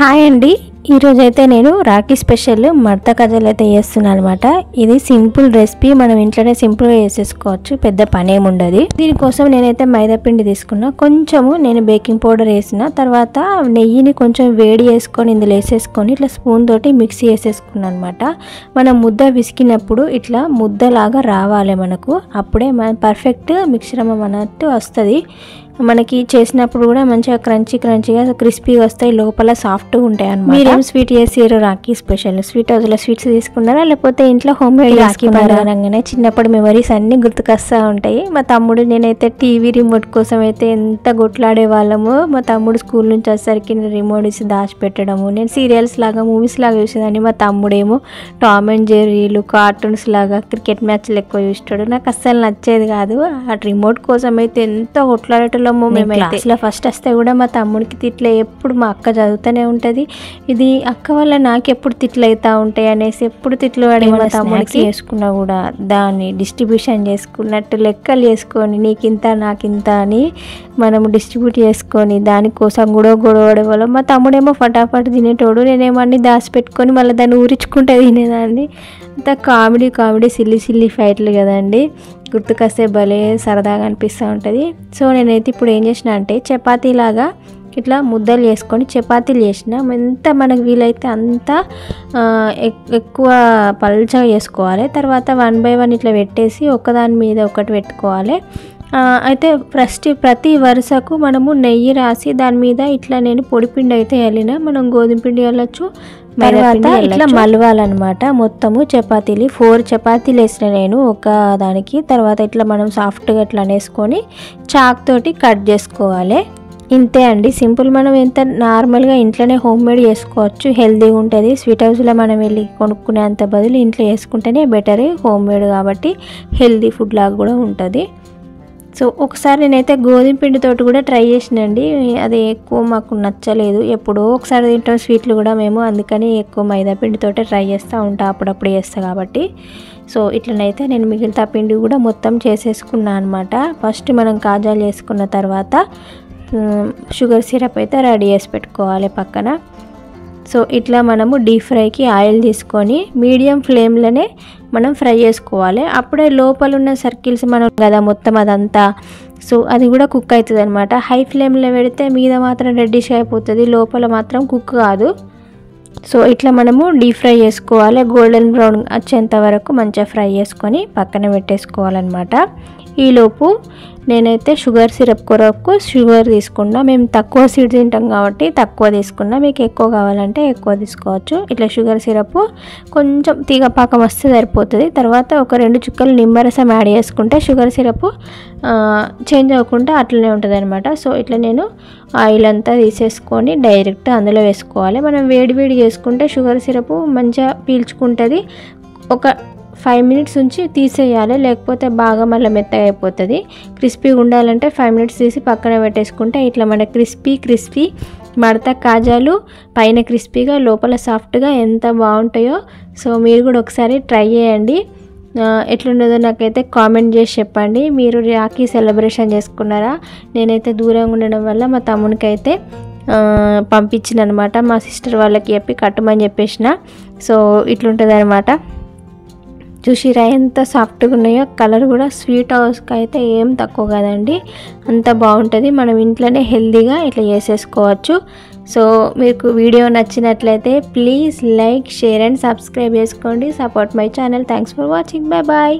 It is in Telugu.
హాయ్ అండి, ఈరోజైతే నేను రాఖీ స్పెషల్ మడత కాజాలు అయితే చేస్తున్నాను అనమాట. ఇది సింపుల్ రెసిపీ, మనం ఇంట్లోనే సింపుల్గా చేసేసుకోవచ్చు, పెద్ద పని ఏమి ఉండదు. దీనికోసం నేనైతే మైదా పిండి తీసుకున్నా, కొంచెము నేను బేకింగ్ పౌడర్ వేసిన తర్వాత నెయ్యిని కొంచెం వేడి చేసుకొని ఇందులో వేసేసుకొని ఇట్లా స్పూన్ తోటి మిక్సీ వేసేసుకున్నాను అనమాట. మనం ముద్ద విసికినప్పుడు ఇట్లా ముద్దలాగా రావాలి మనకు, అప్పుడే మన పర్ఫెక్ట్ మిశ్రమం అన్నట్టు వస్తుంది. మనకి చేసినప్పుడు కూడా మంచిగా క్రంచీగా క్రిస్పీగా వస్తాయి, లోపల సాఫ్ట్గా ఉంటాయి అన్నమాట. మీరేం స్వీట్ చేసారు రాఖీ స్పెషల్? స్వీట్ హౌస్లో స్వీట్స్ తీసుకున్నారా లేకపోతే ఇంట్లో హోమ్ మేడ్ రాఖీ అనగానే చిన్నప్పుడు మెమరీస్ అన్నీ గుర్తుకొస్తూ ఉంటాయి. మా తమ్ముడు నేనైతే టీవీ రిమోట్ కోసం అయితే ఎంత కొట్లాడే వాళ్ళము. మా తమ్ముడు స్కూల్ నుంచి వచ్చేసరికి రిమోట్ ఇచ్చి దాచిపెట్టడము, నేను సీరియల్స్ లాగా మూవీస్ లాగా చూసేదాన్ని. మా తమ్ముడేమో టామ్ అండ్ జెర్రీలు కార్టూన్స్ లాగా క్రికెట్ మ్యాచ్లు ఎక్కువ చూస్తాడు. నాకు అస్సలు నచ్చేది కాదు. ఆ రిమోట్ కోసం అయితే ఎంత కొట్లాడేటోళ్ళము మేమైతే. అసలు ఫస్ట్ వస్తే కూడా మా తమ్ముడికి తిట్లే, ఎప్పుడు మా అక్క చదువుతూనే ఉంటుంది, ఇది అక్క వల్ల నాకు ఎప్పుడు తిట్లు అవుతూ ఉంటాయి అనేసి ఎప్పుడు తిట్లు పడి మా తమ్ముడికి చేసుకున్నా కూడా దాన్ని డిస్ట్రిబ్యూషన్ చేసుకున్నట్టు లెక్కలు చేసుకొని నీకింత నాకింత అని మనము డిస్ట్రిబ్యూట్ చేసుకొని దానికోసం కూడా గొడవడే వాళ్ళం. మా తమ్ముడేమో ఫటాఫట్ తినేటోడు, నేనేమో అన్ని దాచిపెట్టుకొని మళ్ళీ దాన్ని ఊరించుకుంటే తినేదాన్ని. అంత కామెడీ సిల్లి ఫైట్లు కదండి, గుర్తుకొస్తే భలే సరదాగా అనిపిస్తూ ఉంటుంది. సో నేనైతే ఇప్పుడు ఏం చేసిన అంటే చపాతీలాగా ఇట్లా ముద్దలు చేసుకొని చపాతీలు చేసిన, ఎంత మనకు వీలైతే అంత ఎక్కువ పల్చగా చేసుకోవాలి. తర్వాత 1 by 1 ఇట్లా పెట్టేసి ఒకదాని మీద ఒకటి పెట్టుకోవాలి. అయితే ప్రతి వరుసకు మనము నెయ్యి రాసి దాని మీద ఇట్లా నేను పొడిపిండి అయితే వెళ్ళిన, మనం గోధుమ పిండి వెళ్ళచ్చు, తర్వాత ఇట్లా మలవాలన్నమాట. మొత్తము చపాతీలు 4 చపాతీలు వేసిన నేను ఒక దానికి. తర్వాత ఇట్లా మనం సాఫ్ట్గా ఇట్లా అనేసుకొని చాక్ తోటి కట్ చేసుకోవాలి. ఇంతే అండి, సింపుల్. మనం ఎంత నార్మల్గా ఇంట్లోనే హోమ్ మేడ్ చేసుకోవచ్చు, హెల్తీగా ఉంటుంది. స్వీట్ హౌస్లో మనం వెళ్ళి కొనుక్కునేంత బదులు ఇంట్లో చేసుకుంటేనే బెటర్, హోమ్ మేడ్ కాబట్టి హెల్తీ ఫుడ్ లాగా కూడా ఉంటుంది. సో ఒకసారి నేనైతే గోధుమ పిండితోటి కూడా ట్రై చేసినండి, అది ఎక్కువ మాకు నచ్చలేదు. ఎప్పుడో ఒకసారి తింటాం స్వీట్లు కూడా మేము, అందుకని ఎక్కువ మైదా పిండితోటే ట్రై చేస్తూ ఉంటా, అప్పుడప్పుడు చేస్తా కాబట్టి. సో ఇట్లనైతే నేను మిగతా పిండి కూడా మొత్తం చేసేసుకున్నాను అనమాట. ఫస్ట్ మనం కాజాలు చేసుకున్న తర్వాత షుగర్ సిరప్ అయితే రెడీ చేసి పెట్టుకోవాలి పక్కన. సో ఇట్లా మనము డీప్ ఫ్రైకి ఆయిల్ తీసుకొని మీడియం ఫ్లేమ్లోనే మనం ఫ్రై చేసుకోవాలి, అప్పుడే లోపల ఉన్న సర్కిల్స్ మనం కదా మొత్తం అదంతా, సో అది కూడా కుక్ అవుతుంది అనమాట. హై ఫ్లేమ్లో పెడితే మీద మాత్రం రెడ్డిష్ అయిపోతుంది, లోపల మాత్రం కుక్ కాదు. సో ఇట్లా మనము డీప్ ఫ్రై చేసుకోవాలి, గోల్డెన్ బ్రౌన్ వచ్చేంత వరకు మంచిగా ఫ్రై చేసుకొని పక్కన పెట్టేసుకోవాలన్నమాట. ఈలోపు నేనైతే షుగర్ సిరప్ కొరకు షుగర్ తీసుకున్నా, మేము తక్కువ స్వీట్ తింటాం కాబట్టి తక్కువ తీసుకున్నా, మీకు ఎక్కువ కావాలంటే ఎక్కువ తీసుకోవచ్చు. ఇట్లా షుగర్ సిరప్ కొంచెం తీగ పాకం వస్తే సరిపోతుంది. తర్వాత ఒక 2 చుక్కలు నిమ్మరసం యాడ్ చేసుకుంటే షుగర్ సిరప్ చేంజ్ అవ్వకుండా అట్లనే ఉంటుంది అనమాట. సో ఇట్లా నేను ఆయిల్ అంతా తీసేసుకొని డైరెక్ట్ అందులో వేసుకోవాలి. మనం వేడి చేసుకుంటే షుగర్ సిరప్ మంచిగా పీల్చుకుంటుంది. ఒక 5 minutes ఉంచి తీసేయాలి, లేకపోతే బాగా మళ్ళీ మెత్తగా అయిపోతుంది. క్రిస్పీగా ఉండాలంటే 5 minutes తీసి పక్కన పెట్టేసుకుంటే ఇట్లా మన క్రిస్పీ మడత కాజాలు పైన క్రిస్పీగా లోపల సాఫ్ట్గా ఎంత బాగుంటాయో. సో మీరు కూడా ఒకసారి ట్రై చేయండి, ఎట్లుండదో నాకైతే కామెంట్ చేసి చెప్పండి. మీరు రాఖీ సెలబ్రేషన్ చేసుకున్నారా? నేనైతే దూరంగా ఉండడం వల్ల మా తమ్మునికి అయితే పంపించిన అనమాట, మా సిస్టర్ వాళ్ళకి చెప్పి కట్టమని చెప్పేసిన. సో ఇట్లుంటుంది అనమాట. చూసిరా ఎంత సాఫ్ట్గా ఉన్నాయో, కలర్ కూడా స్వీట్ హౌస్కి అయితే ఏం తక్కువ కదండి, అంత బాగుంటుంది. మనం ఇంట్లోనే హెల్తీగా ఇట్లా చేసేసుకోవచ్చు. సో మీకు వీడియో నచ్చినట్లయితే please like, share and subscribe చేసుకోండి. Support my channel. Thanks for watching. Bye.